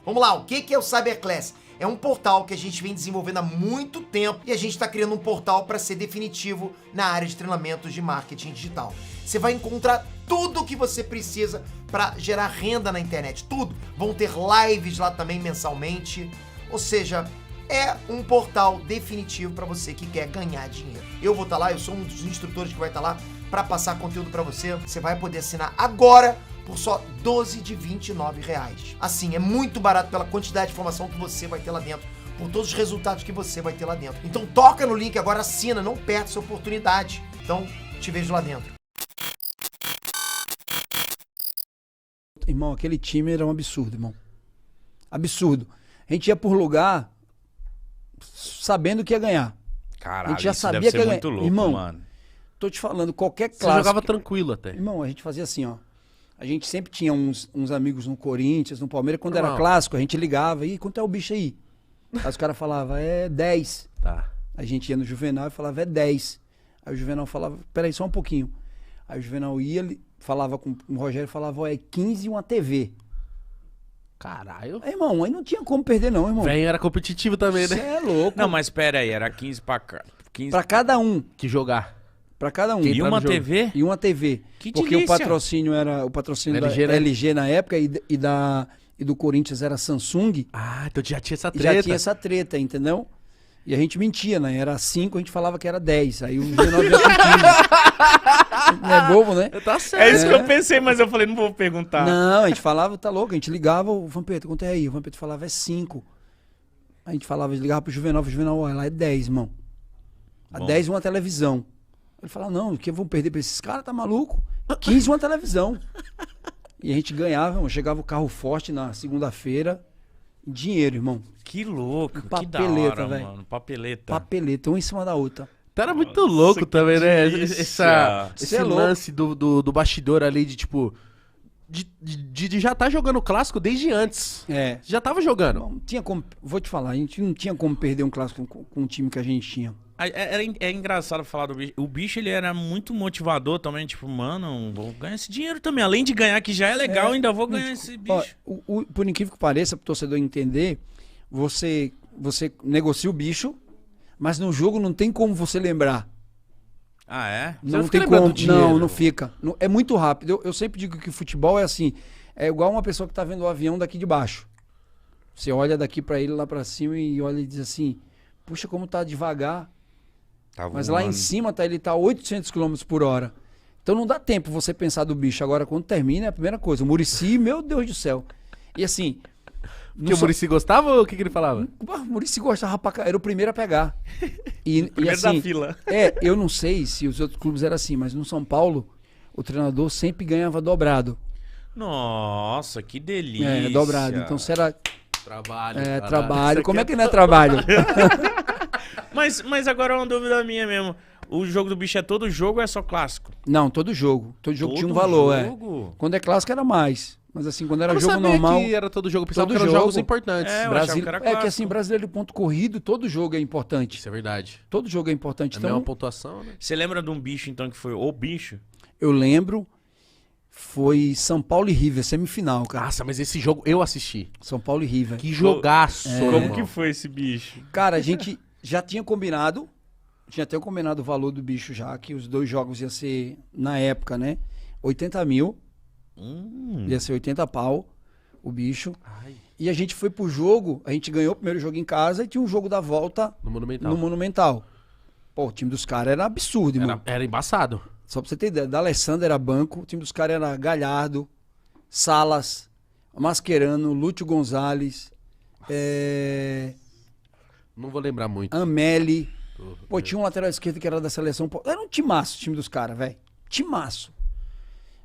Vamos lá, o que é o Cyberclass? É um portal que a gente vem desenvolvendo há muito tempo e a gente está criando um portal para ser definitivo na área de treinamentos de marketing digital. Você vai encontrar tudo o que você precisa para gerar renda na internet, tudo. Vão ter lives lá também mensalmente, ou seja, é um portal definitivo para você que quer ganhar dinheiro. Eu vou estar lá, eu sou um dos instrutores que vai estar lá para passar conteúdo para você. Você vai poder assinar agora por só 12 de R$29. Assim, é muito barato pela quantidade de informação que você vai ter lá dentro, por todos os resultados que você vai ter lá dentro. Então toca no link agora, assina, não perde essa oportunidade. Então, te vejo lá dentro. Irmão, aquele time era um absurdo, irmão. Absurdo. A gente ia por lugar sabendo que ia ganhar. Caralho, a gente já isso sabia deve que ser ia muito ganhar. louco, Irmão, mano. Tô te falando, qualquer Você clássico... jogava tranquilo até. Irmão, a gente fazia assim, ó. A gente sempre tinha uns amigos no Corinthians, no Palmeiras. Quando Irmão. era clássico, a gente ligava. E quanto é o bicho aí? Aí os caras falavam, é 10. Tá. A gente ia no Juvenal e falava, é 10. Aí o Juvenal falava, peraí, só um pouquinho. Aí o Juvenal ia, ele falava com o Rogério e falava, ó, é 15 e uma TV. Caralho. Aí, irmão, aí não tinha como perder não, irmão. Velho era competitivo também, Você né? é louco. Não, mas pera aí, era 15 pra cá. 15 Pra cada um. Que jogar. Pra cada um. Quem E tá no uma jogo? TV? E uma TV. Que Porque delícia. o patrocínio era o patrocínio LG, da né? LG na época e do Corinthians era Samsung. Ah, então já tinha essa E treta. já tinha essa treta, entendeu? E a gente mentia, né? Era 5, a gente falava que era 10. Aí o G9 ia com 15. Não é bobo, né? Tá certo. É isso que eu pensei, mas eu falei, não vou perguntar. Não, a gente falava, tá louco, a gente ligava, o Vampeta, quanto é aí? O Vampeta falava, é 5. A gente falava, ligava pro Juvenal, olha, lá é 10, irmão. A Bom. 10 uma televisão. Ele falava, não, o que vão perder pra esses caras, tá maluco? 15 uma televisão. E a gente ganhava, irmão, chegava o carro forte na segunda-feira, dinheiro, irmão. Que louco, que da Papeleta, hora, velho. mano. Papeleta. Papeleta, uma em cima da outra. Então era muito louco também, né? delícia. Esse Cê é louco. lance do bastidor ali de, tipo... De já tá jogando clássico desde antes. É. Já tava jogando. Não tinha como, vou te falar, a gente não tinha como perder um clássico com o time que a gente tinha. É engraçado falar do bicho. O bicho, ele era muito motivador também. Tipo, mano, vou ganhar esse dinheiro também. Além de ganhar, que já é legal, ainda vou ganhar esse Ó, bicho. por incrível que pareça, pro torcedor entender, você negocia o bicho, mas no jogo não tem como você lembrar. Ah, é? Você Não fica tem lembrando como. do dinheiro. Não, não fica. É muito rápido. Eu sempre digo que futebol é assim. É igual uma pessoa que tá vendo o avião daqui de baixo. Você olha daqui pra ele lá pra cima e olha e diz assim: puxa, como tá devagar. Tá Mas lá em cima ele tá 800 km por hora. Então não dá tempo você pensar do bicho. Agora, quando termina, é a primeira coisa. O Muricy, meu Deus do céu. E assim. Porque o Muricy gostava ou o que ele falava? O Muricy gostava pra cá. Era o primeiro a pegar. E Primeiro assim, da fila. eu não sei se os outros clubes eram assim, mas no São Paulo, o treinador sempre ganhava dobrado. Nossa, que delícia. É, dobrado. Então será. Trabalho. Trabalho. Como é que não é trabalho? Mas agora é uma dúvida minha mesmo. O jogo do bicho é todo jogo ou é só clássico? Não, todo jogo. Todo jogo tinha um Todo valor, jogo? Quando é clássico era mais. Mas assim, quando era Eu não jogo sabia normal. que era todo jogo. Eu pensava todo que eram jogo. jogos importantes. É, eu Brasil... achava que era É que clássico. assim, brasileiro de ponto corrido, todo jogo é importante. Isso é verdade. Todo jogo é importante. É a Então, mesma pontuação, né? Você lembra de um bicho, então, que foi o bicho? eu lembro, foi São Paulo e River, semifinal, cara. Nossa, mas esse jogo eu assisti. São Paulo e River. Que jogaço, Como irmão. que foi esse bicho? Cara, a gente já tinha combinado o valor do bicho já, que os dois jogos ia ser, na época, né? 80 mil, ia ser 80 pau o bicho. Ai, E a gente foi pro jogo, a gente ganhou o primeiro jogo em casa e tinha um jogo da volta no Monumental. no Monumental. Pô, o time dos caras era absurdo, irmão. Era embaçado. Só pra você ter ideia, da Alessandra era banco, o time dos caras era Galhardo, Salas, Mascherano, Lúcio Gonzalez, Não vou lembrar muito. Amelli. Pô, tinha um lateral esquerdo que era da seleção. Pô, era um timaço o time dos caras, velho. Timaço.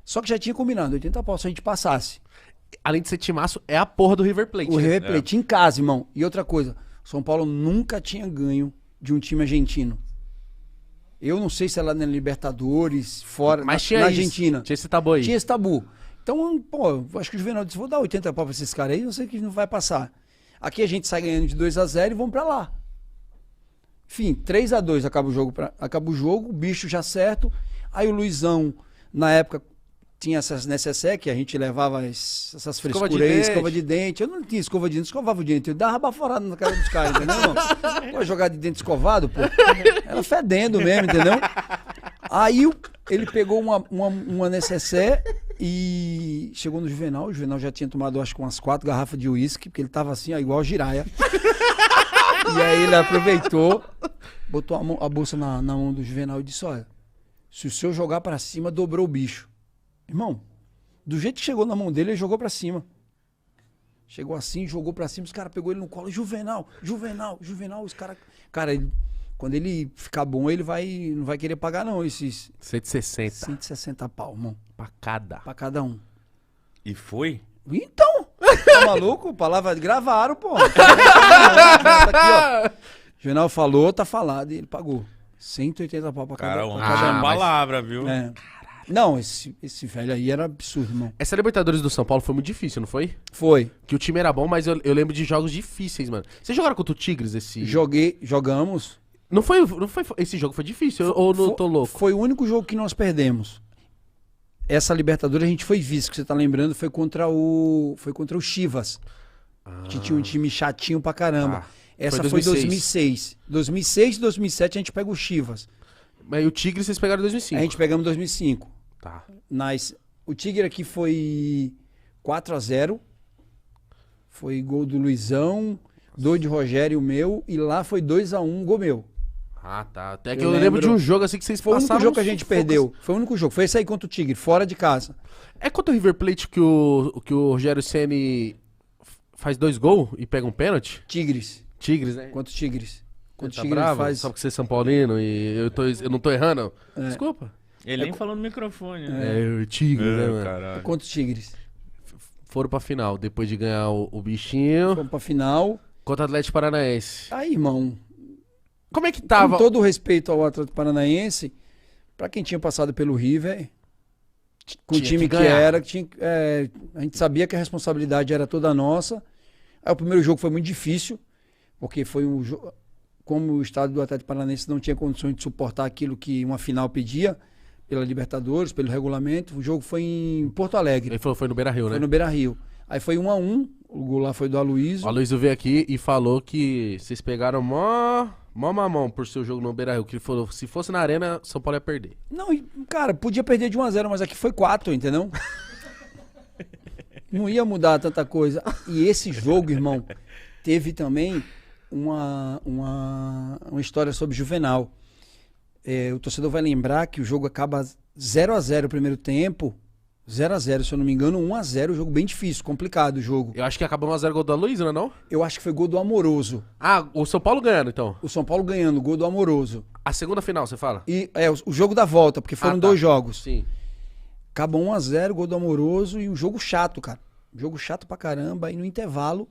Só que já tinha combinado, 80 pau se a gente passasse. Além de ser timaço, é a porra do River Plate. O né? River Plate em casa, irmão. E outra coisa, São Paulo nunca tinha ganho de um time argentino. Eu não sei se era na Libertadores, fora, Mas na tinha isso. Argentina. Tinha esse tabu aí. Tinha esse tabu. Então, pô, eu acho que o Juvenal disse, vou dar 80 pau pra esses caras aí, eu sei que não vai passar. Aqui a gente sai ganhando de 2-0 e vamos pra lá. Enfim, 3-2 acaba o jogo, o bicho já certo. Aí o Luizão, na época, tinha essas necessaires que a gente levava essas Escova de frescuras aí, dente. escova de dente. Eu não tinha escova de dente, escovava o dente. Eu dava baforada na cara dos caras, entendeu? Pô, jogar de dente escovado, pô. Era fedendo mesmo, entendeu? Aí ele pegou uma necessaire e chegou no Juvenal. O Juvenal já tinha tomado, acho que umas 4 garrafas de uísque, porque ele tava assim, ó, igual a giraia. E aí ele aproveitou, botou a bolsa na mão do Juvenal e disse, olha, se o senhor jogar pra cima, dobrou o bicho. Irmão, do jeito que chegou na mão dele, ele jogou pra cima. Chegou assim, jogou pra cima, os caras pegou ele no colo, Juvenal, os caras... Cara, quando ele ficar bom, ele não vai querer pagar não, esses 160. 160 pau, irmão, Pra cada. pra cada um. E foi? Então, tá maluco? Palavra gravaram, pô. Aqui, ó. Juvenal falou, tá falado, e ele pagou 180 pau pra cada Cara, um. uma palavra, viu? É. Não, esse velho aí era absurdo, irmão. Essa Libertadores do São Paulo foi muito difícil, não foi? Foi. Que o time era bom, mas eu lembro de jogos difíceis, mano. Vocês jogaram contra o Tigres esse... Jogamos. Não foi... Esse jogo foi difícil, ou não tô louco? Foi o único jogo que nós perdemos. Essa Libertadores a gente foi vice, que você tá lembrando, foi contra o Chivas. A gente tinha um time chatinho pra caramba. Essa foi 2006. 2006 e 2007 a gente pega o Chivas. Mas o Tigre vocês pegaram em 2005. A gente pegamos em 2005. Tá. O Tigre aqui foi 4-0. Foi gol do Luizão, 2 de Rogério, o meu. E lá foi 2-1, gol meu. Ah, tá. Até que eu lembro de um jogo assim que vocês Foi o passaram... único jogo que a gente perdeu. Foi o único jogo. Foi esse aí contra o Tigre, fora de casa. É contra o River Plate que o Rogério Ceni faz 2 gols e pega um pênalti? Tigres. Tigres, né? Contra o Tigres. Contra o Tá Tigres bravo? faz... Só porque você é São Paulino e eu não tô errando? Desculpa. Ele nem falou no microfone, né? É o Tigres, né, mano? Caralho. Contra o Tigres. Foram pra final, depois de ganhar o bichinho. Fomos pra final. Contra o Atlético Paranaense. Aí, irmão, Como é que tava? com todo o respeito ao Atlético Paranaense, pra quem tinha passado pelo River, com o Tinha time que que ganhar. era, a gente sabia que a responsabilidade era toda nossa. Aí o primeiro jogo foi muito difícil, porque foi um jogo... Como o estado do Atlético Paranaense não tinha condições de suportar aquilo que uma final pedia, pela Libertadores, pelo regulamento, o jogo foi em Porto Alegre. Ele falou foi no Beira-Rio, né? Foi no Beira-Rio. Aí foi 1-1, o gol lá foi do Aloysio. O Aloysio veio aqui e falou que vocês pegaram mó mamão por seu jogo no Beira-Rio. Que ele falou, se fosse na arena, São Paulo ia perder. Não, cara, podia perder de 1-0, mas aqui foi 4, entendeu? Não ia mudar tanta coisa. E esse jogo, irmão, teve também uma história sobre Juvenal. O torcedor vai lembrar que o jogo acaba 0-0 o primeiro tempo, 0-0, se eu não me engano, 1-0, um jogo bem difícil, complicado o jogo. Eu acho que acabou 1x0 gol do Aloysio, não? Eu acho que foi gol do Amoroso. Ah, o São Paulo ganhando, então. O São Paulo ganhando, gol do Amoroso. A segunda final, você fala? E o jogo da volta, porque foram tá. 2 jogos. Sim. Acabou 1-0, gol do Amoroso e um jogo chato, cara. Um jogo chato pra caramba. Aí no intervalo,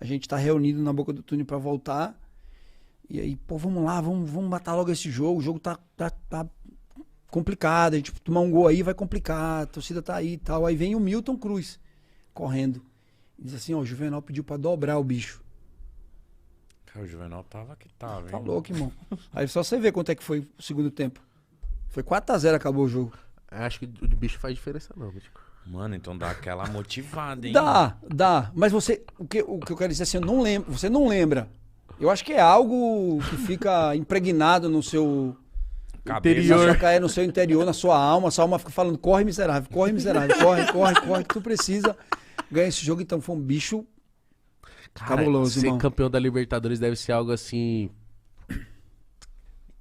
a gente tá reunido na boca do túnel pra voltar. E aí, pô, vamos lá, vamos matar logo esse jogo. O jogo tá complicado. A gente tomar um gol aí vai complicar. A torcida tá aí e tal. Aí vem o Milton Cruz correndo. Diz assim, ó, o Juvenal pediu pra dobrar o bicho. Cara, o Juvenal tava que tava, hein? Tá louco, irmão. Aí só você vê quanto é que foi o segundo tempo. Foi 4-0, acabou o jogo. Acho que o bicho faz diferença, não, Mítico. Mano, então dá aquela motivada, hein? Dá. Mas você, o que eu quero dizer assim, eu não lembro, você não lembra. Eu acho que é algo que fica impregnado no seu Cabeça. no seu interior, na sua alma. Sua alma fica falando, corre miserável, corre, que tu precisa ganhar esse jogo. Então foi um bicho cabuloso, ser irmão. campeão da Libertadores deve ser algo assim...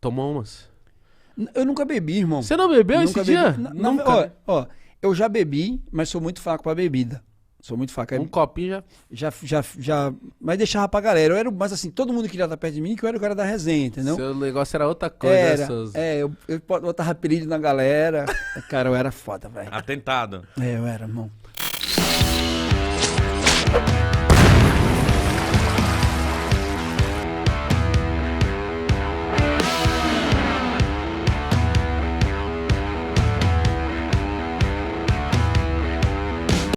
Tomou umas. Eu nunca bebi, irmão. Você não bebeu esse Nunca dia? bebi. Nunca. Ó, eu já bebi, mas sou muito fraco pra bebida. Sou muito fraco. Um copinho já... Já, mas deixava pra galera. Mas assim, todo mundo queria estar perto de mim, que eu era o cara da resenha, entendeu? Seu negócio era outra coisa. Eu botava apelido na galera. Cara, eu era foda, velho. Atentado. Eu era, irmão.